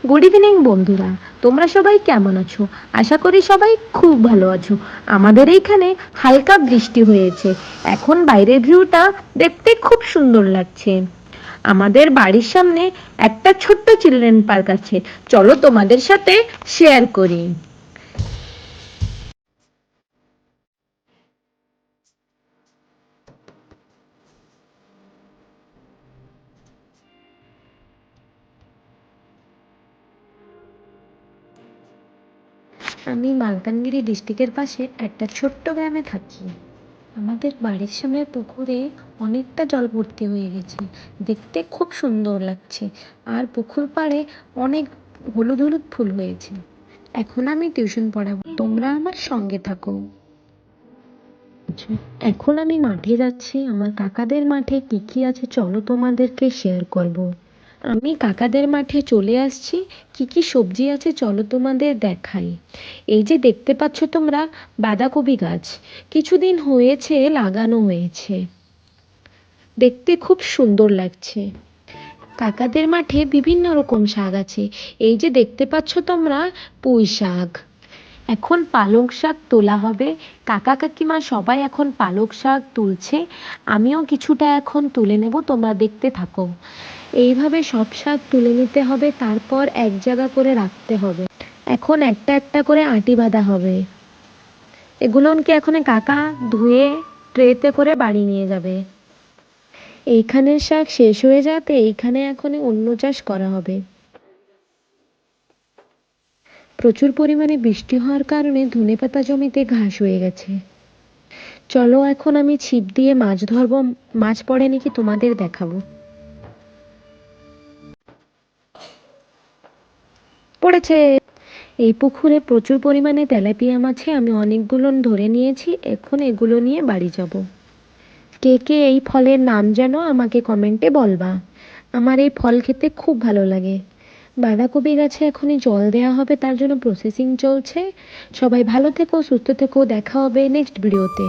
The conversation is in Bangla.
গুড ইভিনিং বন্ধুরা, তোমরা সবাই কেমন আছো? আশা করি সবাই খুব ভালো আছো। আমাদের এইখানে হালকা বৃষ্টি হয়েছে। এখন বাইরের ভিউটা দেখতে খুব সুন্দর লাগছে। আমাদের বাড়ির সামনে একটা ছোট্ট চিলড্রেন পার্ক আছে, চলো তোমাদের সাথে শেয়ার করি। আমি মালকানগিরি ডিস্ট্রিক্টের পাশে একটা ছোট্ট গ্রামে থাকি। আমাদের বাড়ির সামনে পুকুরে অনেকটা জল ভর্তি হয়ে গেছে, দেখতে খুব সুন্দর লাগছে। আর পুকুর পাড়ে অনেক হলুদ হলুদ ফুল হয়েছে। এখন আমি টিউশন পড়াবো, তোমরা আমার সঙ্গে থাকো। এখন আমি মাঠে যাচ্ছি, আমার কাকাদের মাঠে কি কি আছে চলো তোমাদেরকে শেয়ার করব। আমি কাকাদের মাঠে চলে আসছি, কি কি সবজি আছে চলো তোমাদের দেখাই। এই যে দেখতে পাচ্ছ তোমরা, বাঁধাকপি গাছ কিছুদিন হয়েছে লাগানো হয়েছে, দেখতে খুব সুন্দর লাগছে। কাকাদের মাঠে বিভিন্ন রকম শাক আছে। এই যে দেখতে পাচ্ছ তোমরা, পুঁই শাক। এখন পালং শাক তোলা হবে, কাকা কাকিমা সবাই এখন পালং শাক তুলছে। আমিও কিছুটা এখন তুলে নেব, তোমরা দেখতে থাকো। এইভাবে সব শাক তুলে নিতে হবে, তারপর এক জায়গা করে রাখতে হবে। এখন একটা একটা করে আঁটি বাঁধা হবে। এগুলোকে এখন কাকা ধুয়ে ট্রেতে করে বাড়ি নিয়ে যাবে। এইখানের শাক শেষ হয়ে যাতে এইখানে এখন অন্য চাষ করা হবে। প্রচুর পরিমাণে বৃষ্টি হওয়ার কারণে ধনেপাতা জমিতে ঘাস হয়ে গেছে। চলো এখন আমি ছিপ দিয়ে মাছ ধরবো, মাছ পড়ে নাকি তোমাদের দেখাবো। পড়েছে। এই পুকুরে প্রচুর পরিমাণে তেলাপিয়া মাছে, আমি অনেকগুলো ধরে নিয়েছি, এখন এগুলো নিয়ে বাড়ি যাব। কে কে এই ফলের নাম জানো আমাকে কমেন্টে বলবা। আমার এই ফল খেতে খুব ভালো লাগে। বাঁধাকপি গাছে এখনই জল দেওয়া হবে, তার জন্য প্রসেসিং চলছে। সবাই ভালো থেকো, সুস্থ থেকো, দেখা হবে নেক্সট ভিডিওতে।